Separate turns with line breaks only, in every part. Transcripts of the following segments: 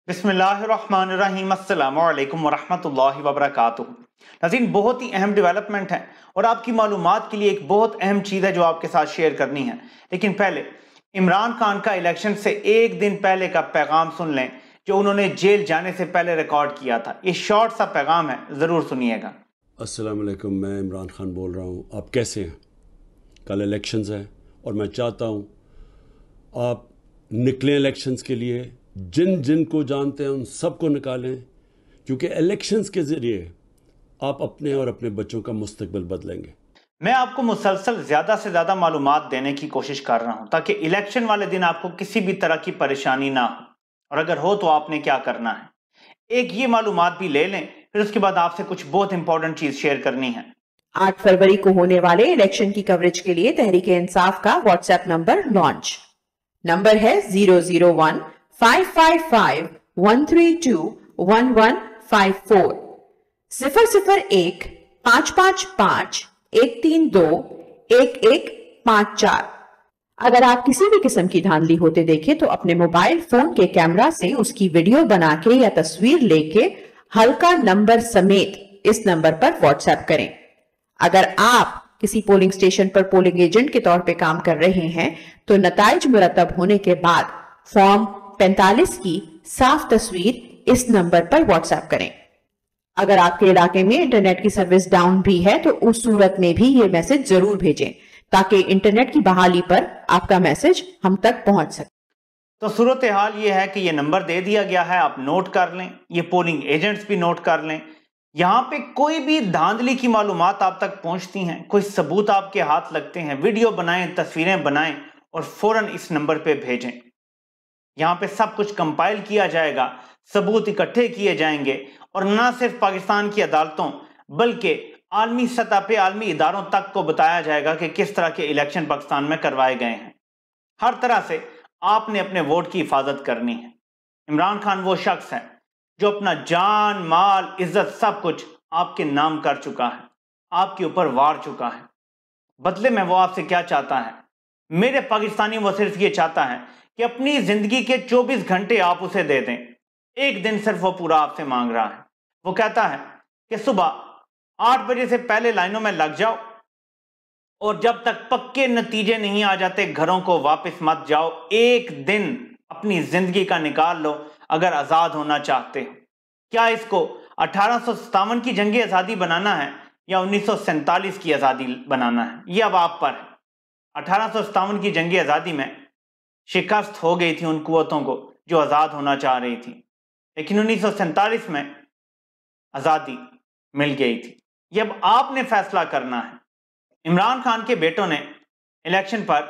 बिस्मिल्लाहिर्रहमानिर्रहीम अस्सलामु अलैकुम वरहमतुल्लाहि वबरकातुहू। नाज़रीन, बहुत ही अहम डेवलपमेंट है और आपकी मालूमात के लिए एक बहुत अहम चीज़ है जो आपके साथ शेयर करनी है। लेकिन पहले इमरान खान का इलेक्शन से एक दिन पहले का पैगाम सुन लें जो उन्होंने जेल जाने से पहले रिकॉर्ड किया था। ये शॉर्ट सा पैगाम है, ज़रूर सुनिएगा।
अस्सलाम वालेकुम, मैं इमरान खान बोल रहा हूँ। आप कैसे हैं? कल इलेक्शंस हैं और मैं चाहता हूँ आप निकलें इलेक्शंस के लिए। जिन जिन को जानते हैं उन सबको निकालें, क्योंकि इलेक्शंस के ज़रिए आप अपने और अपने बच्चों का मुस्तकबिल बदलेंगे।
मैं आपको मुसलसल ज़्यादा से ज़्यादा मालूमात देने की कोशिश कर रहा हूँ ताकि इलेक्शन वाले दिन आपको किसी भी तरह की परेशानी ना हो, और अगर हो तो आपने क्या करना है। एक ये मालूमात भी ले लें, फिर उसके बाद आपसे कुछ बहुत इंपॉर्टेंट चीज शेयर करनी है।
8 फरवरी को होने वाले इलेक्शन की कवरेज के लिए तहरीक इंसाफ का व्हाट्सएप नंबर लॉन्च। नंबर है 001-555-132-1154 001-555-132-1154। अगर आप किसी भी किस्म की धांधली होते देखें तो अपने मोबाइल फोन के कैमरा से उसकी वीडियो बना के या तस्वीर लेके हल्का नंबर समेत इस नंबर पर व्हाट्सएप करें। अगर आप किसी पोलिंग स्टेशन पर पोलिंग एजेंट के तौर पे काम कर रहे हैं तो नताइज मुरतब होने के बाद फॉर्म 45 की साफ तस्वीर इस नंबर पर व्हाट्सएप करें। अगर आपके इलाके में इंटरनेट की सर्विस डाउन भी है तो उस सूरत में भी ये मैसेज जरूर भेजें ताकि इंटरनेट की बहाली पर आपका मैसेज हम तक पहुंच सके।
तो सूरत हाल ये है कि ये नंबर दे दिया गया है, आप नोट कर लें, ये पोलिंग एजेंट्स भी नोट कर लें। यहाँ पे कोई भी धांधली की मालूमात आप तक पहुंचती हैं, कोई सबूत आपके हाथ लगते हैं, वीडियो बनाएं, तस्वीरें बनाएं और फौरन इस नंबर पे भेजें। यहाँ पे सब कुछ कंपाइल किया जाएगा, सबूत इकट्ठे किए जाएंगे और न सिर्फ पाकिस्तान की अदालतों बल्कि आलमी सतह पे आलमी इदारों तक को बताया जाएगा कि किस तरह के इलेक्शन पाकिस्तान में करवाए गए हैं। हर तरह से आपने अपने वोट की हिफाजत करनी है। इमरान खान वो शख्स है जो अपना जान माल इज्जत सब कुछ आपके नाम कर चुका है, आपके ऊपर वार चुका है। बदले में वो आपसे क्या चाहता है? मेरे पाकिस्तानी, वो सिर्फ ये चाहता है कि अपनी जिंदगी के 24 घंटे आप उसे दे दें। एक दिन सिर्फ वो पूरा आपसे मांग रहा है। वो कहता है कि सुबह 8 बजे से पहले लाइनों में लग जाओ और जब तक पक्के नतीजे नहीं आ जाते घरों को वापस मत जाओ। एक दिन अपनी जिंदगी का निकाल लो अगर आजाद होना चाहते हो। क्या इसको 1857 की जंग आजादी बनाना है या 1947 की आजादी बनाना है, ये अब आप पर है। 1857 की जंग आजादी में शिकस्त हो गई थी उन कुव्वतों को जो आजाद होना चाह रही थी, लेकिन 1947 में आजादी मिल गई थी। ये अब आपने फैसला करना है। इमरान खान के बेटों ने इलेक्शन पर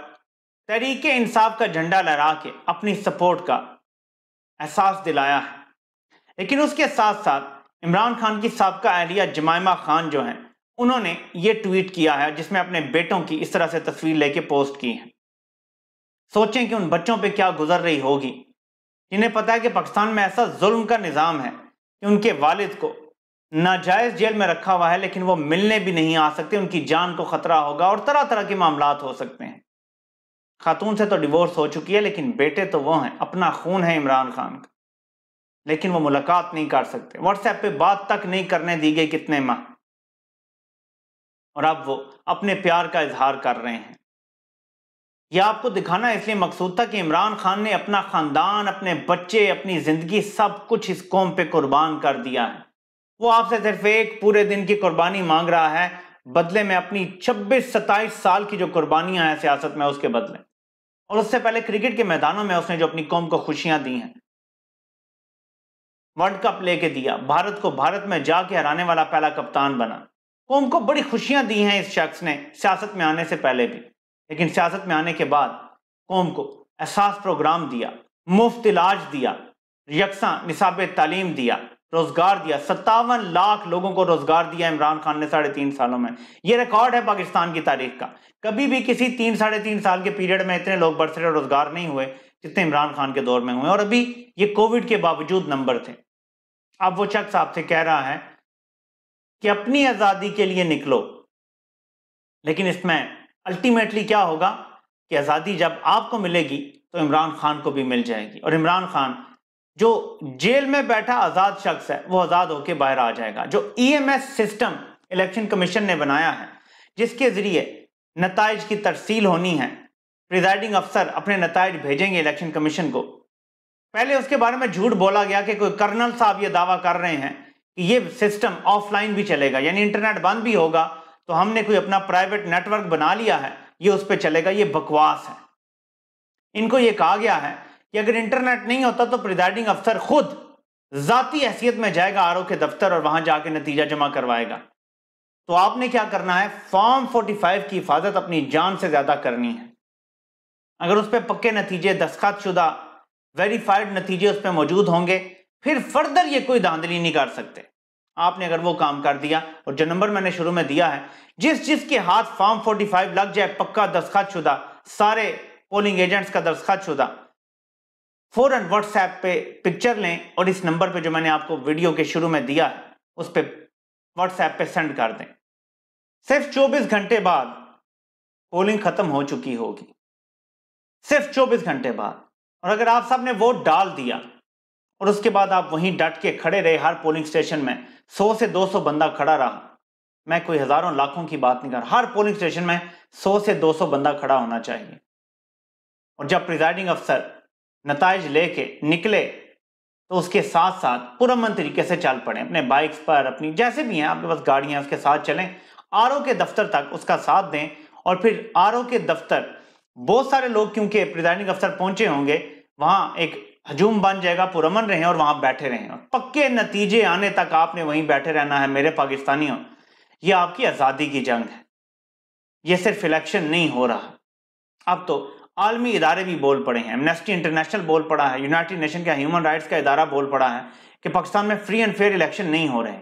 तहरीक इंसाफ का झंडा लहरा के अपनी सपोर्ट का एहसास दिलाया है, लेकिन उसके साथ साथ इमरान खान की साबका अहलिया जमाइमा खान जो हैं, उन्होंने ये ट्वीट किया है जिसमें अपने बेटों की इस तरह से तस्वीर लेके पोस्ट की है। सोचें कि उन बच्चों पे क्या गुजर रही होगी जिन्हें पता है कि पाकिस्तान में ऐसा जुल्म का निज़ाम है कि उनके वालिद को नाजायज जेल में रखा हुआ है, लेकिन वो मिलने भी नहीं आ सकते, उनकी जान को खतरा होगा और तरह तरह के मामलात हो सकते हैं। खातून से तो डिवोर्स हो चुकी है, लेकिन बेटे तो वो हैं, अपना खून है इमरान खान का, लेकिन वो मुलाकात नहीं कर सकते, व्हाट्सएप पे बात तक नहीं करने दी गई कितने माह, और अब वो अपने प्यार का इजहार कर रहे हैं। यह आपको दिखाना इसलिए मकसूद था कि इमरान खान ने अपना खानदान, अपने बच्चे, अपनी जिंदगी सब कुछ इस कौम पे कुर्बान कर दिया है। वो आपसे सिर्फ एक पूरे दिन की कुर्बानी मांग रहा है, बदले में अपनी 26-27 साल की जो कुर्बानियां हैं सियासत में, उसके बदले। और उससे पहले क्रिकेट के मैदानों में उसने जो अपनी कौम को खुशियां दी हैं, वर्ल्ड कप लेके दिया, भारत को भारत में जाके हराने वाला पहला कप्तान बना, कौम को बड़ी खुशियां दी हैं इस शख्स ने सियासत में आने से पहले भी। लेकिन सियासत में आने के बाद कौम को एहसास प्रोग्राम दिया, मुफ्त इलाज दिया, यकसा निसाब तालीम दिया, रोजगार दिया। 57 लाख लोगों को रोजगार दिया इमरान खान ने 3.5 सालों में। यह रिकॉर्ड है पाकिस्तान की तारीख का। कभी भी किसी 3-3.5 साल के पीरियड में इतने लोग बरसरे रोजगार नहीं हुए जितने इमरान खान के दौर में हुए, और अभी ये कोविड के बावजूद नंबर थे। अब वो शख्स आपसे कह रहा है कि अपनी आजादी के लिए निकलो, लेकिन इसमें अल्टीमेटली क्या होगा कि आजादी जब आपको मिलेगी तो इमरान खान को भी मिल जाएगी, और इमरान खान जो जेल में बैठा आजाद शख्स है वो आजाद होकर बाहर आ जाएगा। जो EMS सिस्टम इलेक्शन कमीशन ने बनाया है जिसके जरिए नताइज की तरसील होनी है, प्रिजाइडिंग अफसर अपने नताइज भेजेंगे इलेक्शन कमीशन को। पहले उसके बारे में झूठ बोला गया कि कोई कर्नल साहब ये दावा कर रहे हैं कि ये सिस्टम ऑफलाइन भी चलेगा, यानी इंटरनेट बंद भी होगा तो हमने कोई अपना प्राइवेट नेटवर्क बना लिया है, ये उस पर चलेगा। ये बकवास है। इनको ये कहा गया है कि अगर इंटरनेट नहीं होता तो प्रिजाइडिंग अफसर खुद जाती हैसियत में जाएगा RO के दफ्तर और वहां जाके नतीजा जमा करवाएगा। तो आपने क्या करना है, फॉर्म 45 की हिफाजत अपनी जान से ज्यादा करनी है। अगर उस पर पक्के नतीजे, दस्तखत शुदा वेरीफाइड नतीजे उस पर मौजूद होंगे, फिर फर्दर ये कोई धांधली नहीं कर सकते। आपने अगर वो काम कर दिया, और जो नंबर मैंने शुरू में दिया है, जिसके हाथ फॉर्म 45 लग जाए, पक्का दस्तखत शुदा, सारे पोलिंग एजेंट्स का दस्तखत शुदा, फौरन व्हाट्सएप पे पिक्चर लें और इस नंबर पे जो मैंने आपको वीडियो के शुरू में दिया है उस पे व्हाट्सएप पे सेंड कर दें। सिर्फ 24 घंटे बाद पोलिंग खत्म हो चुकी होगी, सिर्फ 24 घंटे बाद। और अगर आप सब ने वोट डाल दिया और उसके बाद आप वहीं डट के खड़े रहे, हर पोलिंग स्टेशन में 100 से 200 बंदा खड़ा रहा, मैं कोई हजारों लाखों की बात नहीं कर रहा, हर पोलिंग स्टेशन में 100 से 200 बंदा खड़ा होना चाहिए। और जब प्रिजाइडिंग अफसर नताइज लेके निकले तो उसके साथ साथ पुरअमन तरीके से चल पड़े, अपने बाइक्स पर, अपनी जैसे भी हैं आपके पास गाड़ियां, उसके साथ चलें, RO के दफ्तर तक उसका साथ दें। और फिर RO के दफ्तर बहुत सारे लोग, क्योंकि प्रिजाइडिंग अफसर पहुंचे होंगे, वहां एक हजूम बन जाएगा, पुरअमन रहें और वहां बैठे रहें और पक्के नतीजे आने तक आपने वहीं बैठे रहना है। मेरे पाकिस्तानियों, ये आपकी आजादी की जंग है, ये सिर्फ इलेक्शन नहीं हो रहा। अब तो आलमी इदारे भी बोल पड़े हैं, एमनेस्टी इंटरनेशनल बोल पड़ा है, यूनाइटेड नेशन का ह्यूमन राइट्स का इदारा बोल पड़ा है कि पाकिस्तान में फ्री एंड फेयर इलेक्शन नहीं हो रहे।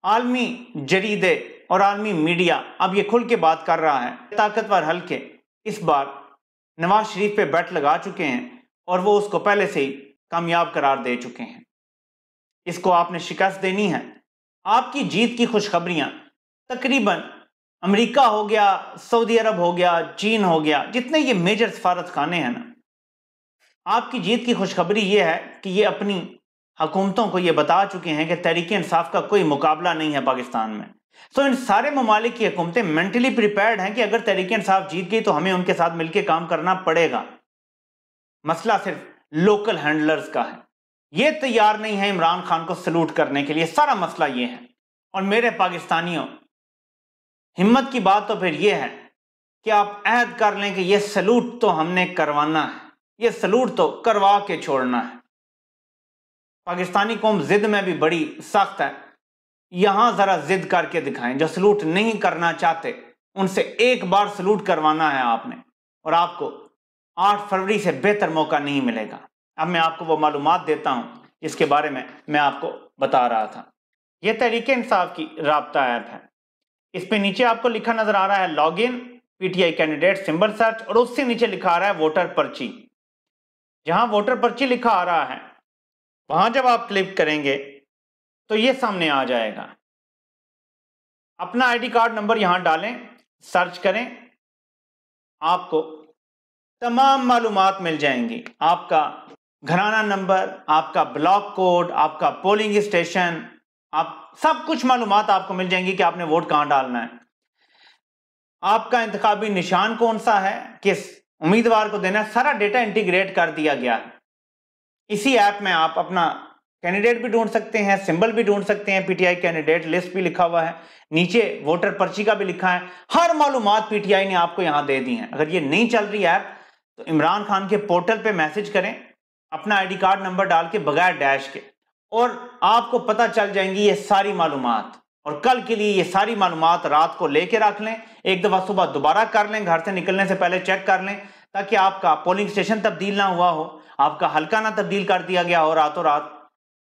आलमी जरीदे और आलमी मीडिया अब ये खुल के बात कर रहा है। ताकतवर हल्के इस बार नवाज शरीफ पे बैट लगा चुके हैं और वो उसको पहले से ही कामयाब करार दे चुके हैं। इसको आपने शिकस्त देनी है। आपकी जीत की खुशखबरियां तकरीबन अमेरिका हो गया, सऊदी अरब हो गया, चीन हो गया, जितने ये मेजर सफारतखाने हैं ना, आपकी जीत की खुशखबरी ये है कि ये अपनी हुकूमतों को ये बता चुके हैं कि तहरीक इंसाफ का कोई मुकाबला नहीं है पाकिस्तान में। तो इन सारे ममालिक की हुकूमतें मेंटली प्रिपेयर्ड हैं कि अगर तहरीक इंसाफ जीत गई तो हमें उनके साथ मिलकर काम करना पड़ेगा। मसला सिर्फ लोकल हैंडलर्स का है, ये तैयार नहीं है इमरान खान को सलूट करने के लिए, सारा मसला ये है। और मेरे पाकिस्तानियों, हिम्मत की बात तो फिर ये है कि आप अहद कर लें कि ये सलूट तो हमने करवाना है, ये सलूट तो करवा के छोड़ना है। पाकिस्तानी कौम जिद में भी बड़ी सख्त है, यहां जरा जिद करके दिखाएं। जो सलूट नहीं करना चाहते उनसे एक बार सलूट करवाना है आपने, और आपको 8 फरवरी से बेहतर मौका नहीं मिलेगा। अब मैं आपको वो मालूमात देता हूं जिसके बारे में मैं आपको बता रहा था। यह तहरीक इंसाफ की राब्ता ऐप है। इस पे नीचे आपको लिखा नजर आ रहा है log in, PTI candidate symbol search, और उससे नीचे लिखा आ रहा है वोटर पर्ची। जहां वोटर पर्ची लिखा आ रहा है वहां जब आप क्लिक करेंगे तो ये सामने आ जाएगा। अपना ID कार्ड नंबर यहां डालें, सर्च करें, आपको तमाम मालूमात मिल जाएंगी। आपका घराना नंबर, आपका ब्लॉक कोड, आपका पोलिंग स्टेशन, आप सब कुछ मालूमात आपको मिल जाएंगी कि आपने वोट कहां डालना है, आपका इंतखाबी निशान कौन सा है, किस उम्मीदवार को देना है, सारा डेटा इंटीग्रेट कर दिया गया है। इसी ऐप में आप अपना कैंडिडेट भी ढूंढ सकते हैं, सिंबल भी ढूंढ सकते हैं, PTI कैंडिडेट लिस्ट भी लिखा हुआ है, नीचे वोटर पर्ची का भी लिखा है। हर मालूमात PTI ने आपको यहां दे दी है। अगर ये नहीं चल रही ऐप तो इमरान खान के पोर्टल पे मैसेज करें अपना ID कार्ड नंबर डाल के बगैर डैश के, और आपको पता चल जाएंगी ये सारी मालूमात। और कल के लिए ये सारी मालूमात रात को लेके रख लें, एक दफा सुबह दोबारा कर लें, घर से निकलने से पहले चेक कर लें, ताकि आपका पोलिंग स्टेशन तब्दील ना हुआ हो, आपका हल्का ना तब्दील कर दिया गया हो रातों रात।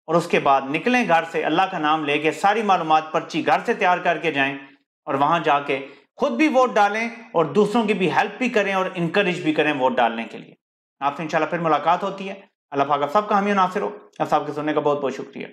और उसके बाद निकलें घर से अल्लाह का नाम लेके, सारी मालूमात पर्ची घर से तैयार करके जाएं और वहां जाके खुद भी वोट डालें और दूसरों की भी हेल्प भी करें और इनकरेज भी करें वोट डालने के लिए। आपसे इंशाल्लाह फिर मुलाकात होती है। अल्लाह पाक आप सबका हामी नासिर हो। आप सबके सुनने का बहुत बहुत शुक्रिया।